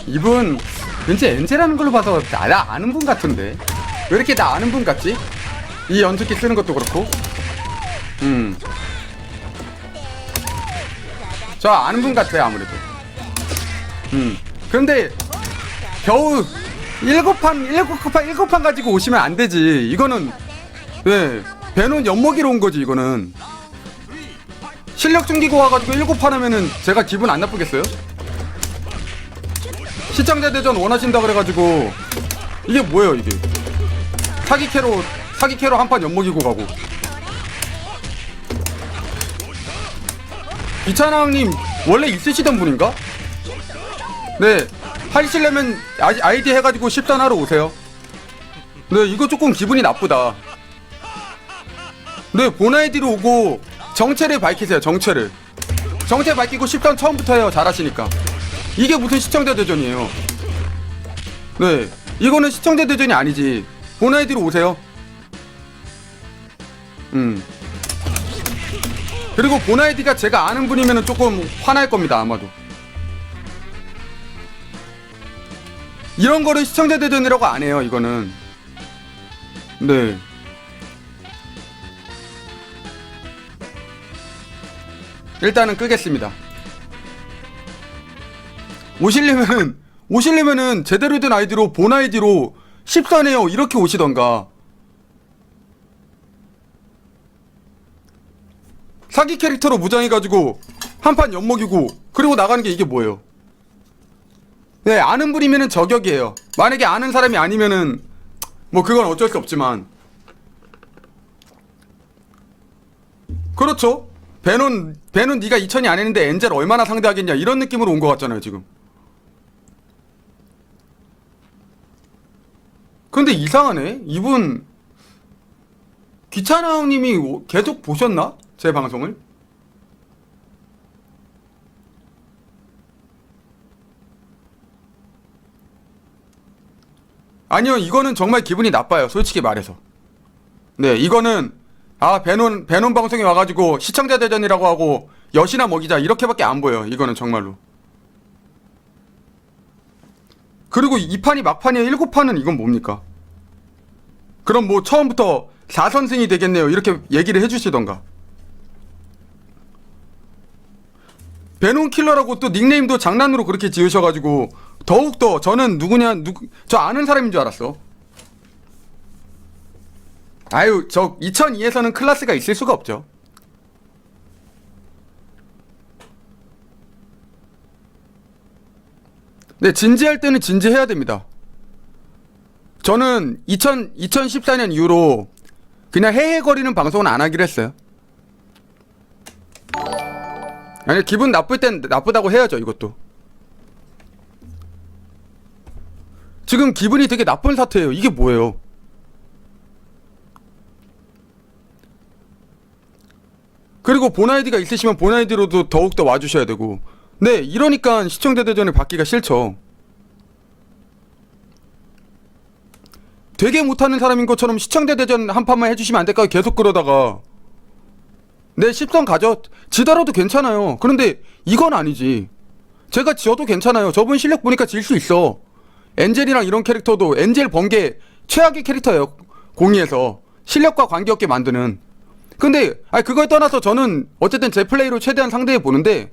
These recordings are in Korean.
이분 왠지 엔젤하는 걸로 봐서 나 아는 분 같은데 왜 이렇게 나 아는 분 같지? 이 연습기 쓰는 것도 그렇고 저 아는 분 같아요 아무래도. 근데 겨우 7판 가지고 오시면 안 되지. 이거는 네 배는 엿먹이러 온 거지. 이거는 실력 숨기고 와가지고 7판 하면은 제가 기분 안 나쁘겠어요? 시청자 대전 원하신다 그래가지고 이게 뭐예요 이게. 사기 캐로 한 판 엿먹이고 가고. 이찬왕님 원래 있으시던 분인가? 네 하시려면 아이디 해가지고 10단 하러 오세요. 네 이거 조금 기분이 나쁘다. 네 본 아이디로 오고 정체를 밝히세요. 정체 밝히고 10단 처음부터 해요. 잘하시니까. 이게 무슨 시청자 대전이에요. 네 이거는 시청자 대전이 아니지. 본 아이디로 오세요. 그리고 본 아이디가 제가 아는 분이면 조금 화날 겁니다 아마도. 이런 거를 시청자 대전이라고 안 해요 이거는. 네 일단은 끄겠습니다. 오시려면은 제대로 된 아이디로 본 아이디로 14네요 이렇게 오시던가. 사기 캐릭터로 무장해가지고 한판 엿먹이고 그리고 나가는 게 이게 뭐예요. 네 아는 분이면은 저격이에요. 만약에 아는 사람이 아니면은 뭐 그건 어쩔 수 없지만 그렇죠. 배는 네가 2000이 안 했는데 엔젤 얼마나 상대하겠냐 이런 느낌으로 온 것 같잖아요 지금. 근데 이상하네. 이분 귀찮아님이 계속 보셨나? 제 방송을? 아니요 이거는 정말 기분이 나빠요 솔직히 말해서. 네 이거는 배논 방송에 와가지고 시청자 대전이라고 하고 엿이나 먹이자 이렇게밖에 안 보여요 이거는 정말로. 그리고 2판이 막판이에요. 7판은 이건 뭡니까? 그럼 뭐 처음부터 4선승이 되겠네요 이렇게 얘기를 해주시던가. 베논 킬러라고 또 닉네임도 장난으로 그렇게 지으셔가지고 더욱더 저는 저 아는 사람인 줄 알았어. 아유 저 2002에서는 클라스가 있을 수가 없죠. 네 진지할 때는 진지해야 됩니다. 저는 2014년 이후로 그냥 헤헤거리는 방송은 안 하기로 했어요. 아니 기분 나쁠 땐 나쁘다고 해야죠 이것도. 지금 기분이 되게 나쁜 사태예요. 이게 뭐예요. 그리고 본 아이디가 있으시면 본 아이디로도 더욱더 와주셔야 되고. 네 이러니까 시청자 대전을 받기가 싫죠. 되게 못하는 사람인 것처럼 시청자 대전 한 판만 해주시면 안 될까요? 계속 그러다가 네 10선 가죠. 지더라도 괜찮아요. 그런데 이건 아니지. 제가 지어도 괜찮아요. 저분 실력 보니까 질 수 있어. 엔젤이랑 이런 캐릭터도 엔젤 번개 최악의 캐릭터예요. 공이에서 실력과 관계없게 만드는. 근데 그걸 떠나서 저는 어쨌든 제 플레이로 최대한 상대해 보는데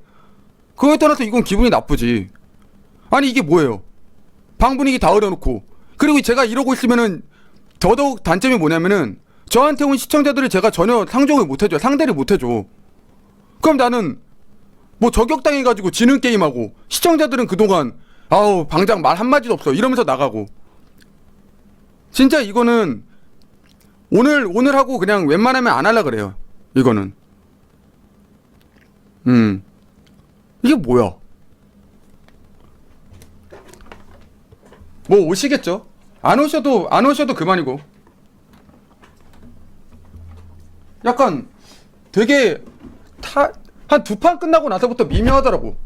그걸 떠나서 이건 기분이 나쁘지. 아니 이게 뭐예요. 방 분위기 다 어려놓고 그리고 제가 이러고 있으면은 더더욱 단점이 뭐냐면은 저한테 온 시청자들을 제가 전혀 상종을 못해줘요. 상대를 못해줘. 그럼 나는 뭐 저격당해가지고 지는 게임하고 시청자들은 그동안 아우 방장 말 한마디도 없어 이러면서 나가고. 진짜 이거는 오늘 하고 그냥 웬만하면 안 하려 그래요. 이거는 이게 뭐야. 뭐 오시겠죠. 안 오셔도 그만이고. 약간 되게 한 2판 끝나고 나서부터 미묘하더라고.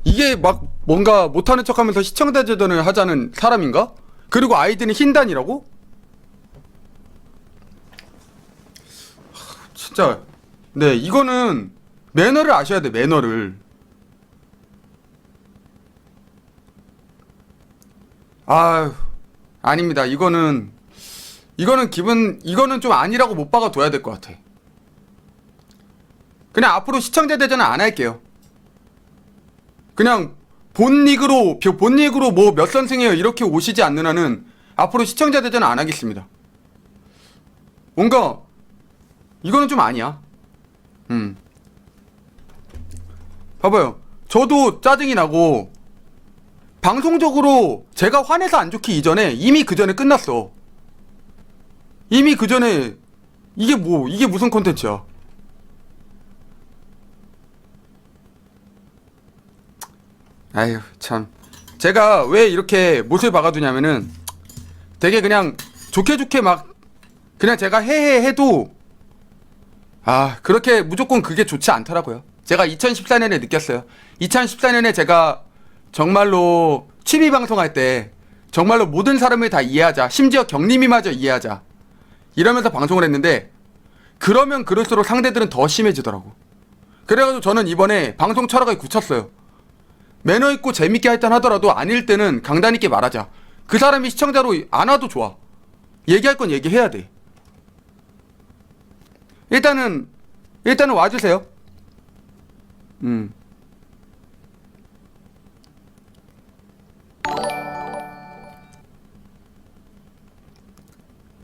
이게 막 뭔가 못하는 척하면서 시청자 대전을 하자는 사람인가? 그리고 아이디는 흰단이라고? 진짜 네 이거는 매너를 아셔야 돼. 매너를. 아유, 아닙니다. 이거는 이거는 좀 아니라고 못 박아둬야 될 것 같아. 그냥 앞으로 시청자 대전은 안 할게요. 그냥 본 리그로 뭐 몇 선승이에요 이렇게 오시지 않는 한은 앞으로 시청자 대전은 안 하겠습니다. 뭔가 이거는 좀 아니야. 봐봐요. 저도 짜증이 나고 방송적으로 제가 화내서 안 좋기 이전에 이미 그 전에 끝났어. 이미 그 전에 이게 무슨 콘텐츠야. 아휴 참, 제가 왜 이렇게 못을 박아두냐면은 되게 그냥 좋게 막 그냥 제가 해도 그렇게 무조건 그게 좋지 않더라고요. 제가 2014년에 느꼈어요. 2014년에 제가 정말로 취미 방송할 때 정말로 모든 사람을 다 이해하자, 심지어 경림이마저 이해하자 이러면서 방송을 했는데 그러면 그럴수록 상대들은 더 심해지더라고. 그래가지고 저는 이번에 방송 철학을 굳혔어요. 매너 있고 재밌게 할 땐 하더라도 아닐 때는 강단 있게 말하자. 그 사람이 시청자로 안 와도 좋아. 얘기할 건 얘기해야 돼. 일단은 와주세요.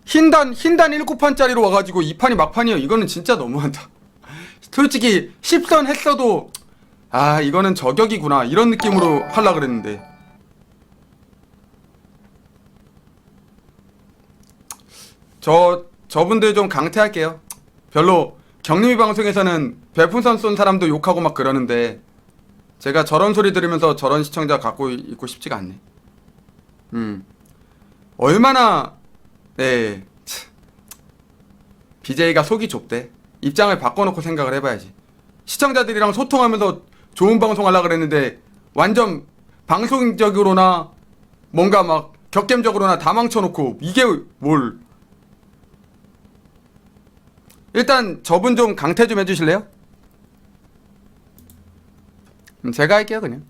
흰단 7판짜리로 와가지고 2판이 막판이에요. 이거는 진짜 너무한다. 솔직히 10선 했어도 이거는 저격이구나 이런 느낌으로 하려고 그랬는데 저분들 좀 강퇴할게요. 별로 경림이 방송에서는 별풍선 쏜 사람도 욕하고 막 그러는데 제가 저런 소리 들으면서 저런 시청자 갖고 있고 싶지가 않네. 얼마나 BJ가 속이 좁대. 입장을 바꿔놓고 생각을 해봐야지. 시청자들이랑 소통하면서 좋은 방송 하려고 그랬는데 완전 방송적으로나 뭔가 막 격겜적으로나 다 망쳐놓고 이게 뭘. 일단 저분 좀 강퇴 좀 해주실래요? 제가 할게요 그냥.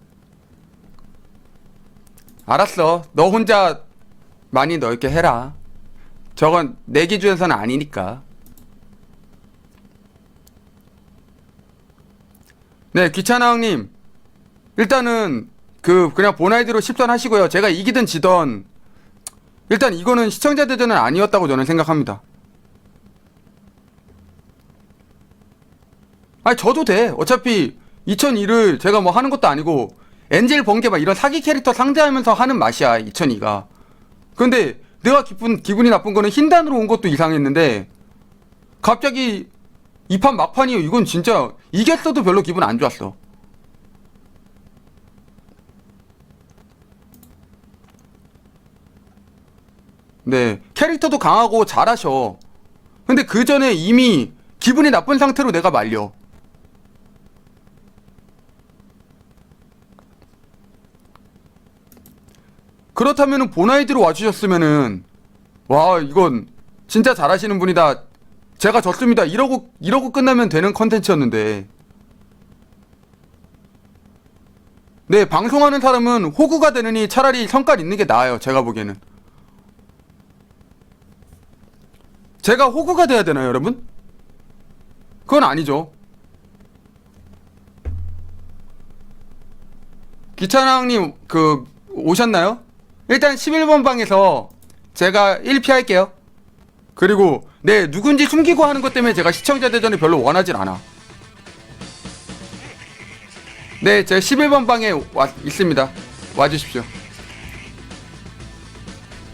알았어. 너 혼자 많이 넓게 해라. 저건 내 기준에서는 아니니까. 네, 귀찮아 형님. 일단은 그냥 본아이디로 10선 하시고요. 제가 이기든 지던 일단 이거는 시청자 대전은 아니었다고 저는 생각합니다. 저도 돼. 어차피 2002를 제가 뭐 하는 것도 아니고 엔젤 번개 막 이런 사기 캐릭터 상대하면서 하는 맛이야 2002가. 근데 내가 기분이 나쁜 거는 흰단으로 온 것도 이상했는데 갑자기 2판 막판이요. 이건 진짜 이겼어도 별로 기분 안 좋았어. 네, 캐릭터도 강하고 잘하셔. 근데 그 전에 이미 기분이 나쁜 상태로 내가 말려. 그렇다면은 본아이디로 와주셨으면은 와 이건 진짜 잘하시는 분이다. 제가 졌습니다. 이러고 끝나면 되는 컨텐츠였는데. 네, 방송하는 사람은 호구가 되느니 차라리 성깔 있는 게 나아요. 제가 보기에는. 제가 호구가 돼야 되나요, 여러분? 그건 아니죠. 기찬왕님 오셨나요? 일단 11번 방에서 제가 1피 할게요. 그리고 네, 누군지 숨기고 하는 것 때문에 제가 시청자 대전을 별로 원하진 않아. 네, 제가 11번 방에 있습니다. 와주십시오.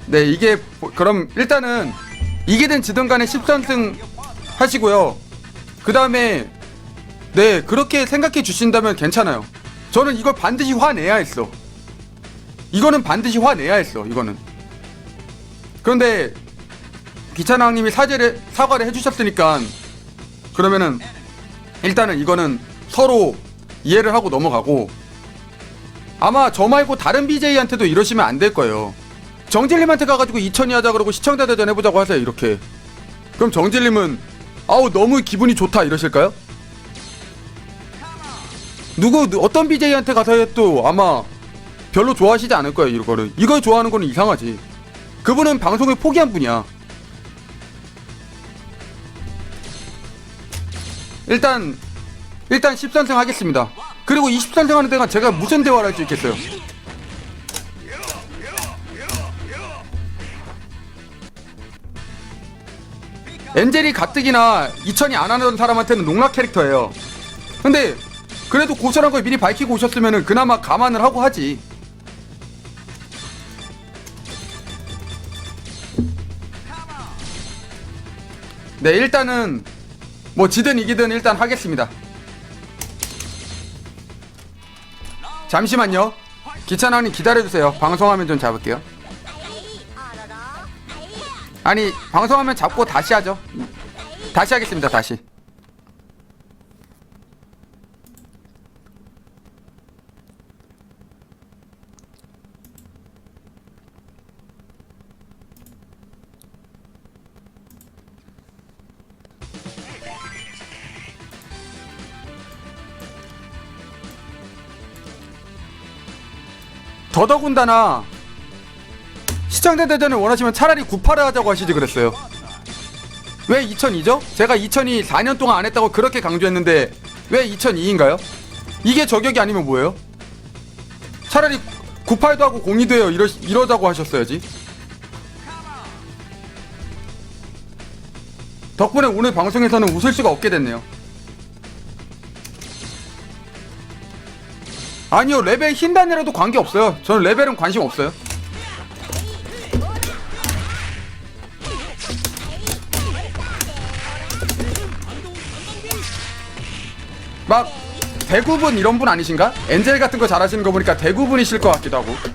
네, 이게 그럼 일단은 이기든 지든 간에 10선승 하시고요. 그 다음에 네, 그렇게 생각해 주신다면 괜찮아요. 저는 이걸 반드시 화내야 했어. 이거는 반드시 화내야 했어. 이거는. 그런데 귀찮아왕님이 사과를 해주셨으니까 그러면은 일단은 이거는 서로 이해를 하고 넘어가고, 아마 저 말고 다른 BJ한테도 이러시면 안 될 거예요. 정질님한테 가가지고 2000이 하자 그러고 시청자 대전 해보자고 하세요. 이렇게. 그럼 정질님은 너무 기분이 좋다 이러실까요? 어떤 BJ한테 가서 해도 아마 별로 좋아하시지 않을 거예요. 이거를. 이걸 좋아하는 거는 이상하지. 그분은 방송을 포기한 분이야. 일단 10선승 하겠습니다. 그리고 20선승 하는 데가 제가 무슨 대화를 할 수 있겠어요. 엔젤이 가뜩이나 2000이 안 하던 사람한테는 농락 캐릭터예요. 근데 그래도 고설한 걸 미리 밝히고 오셨으면은 그나마 감안을 하고 하지. 네, 일단은 뭐 지든 이기든 일단 하겠습니다. 잠시만요. 기찬왕님 기다려주세요. 방송하면 좀 잡을게요. 아니, 방송하면 잡고 다시 하죠. 다시 하겠습니다. 다시. 더더군다나 시청자 대전을 원하시면 차라리 98을 하자고 하시지 그랬어요. 왜 2002죠? 제가 2002 4년 동안 안 했다고 그렇게 강조했는데 왜 2002인가요? 이게 저격이 아니면 뭐예요? 차라리 98도 하고 02도 해요. 이러자고 하셨어야지. 덕분에 오늘 방송에서는 웃을 수가 없게 됐네요. 아니요, 레벨 흰단이라도 관계없어요. 저는 레벨은 관심 없어요. 막 대구분 이런 분 아니신가? 엔젤 같은 거 잘하시는 거 보니까 대구분이실 것 같기도 하고.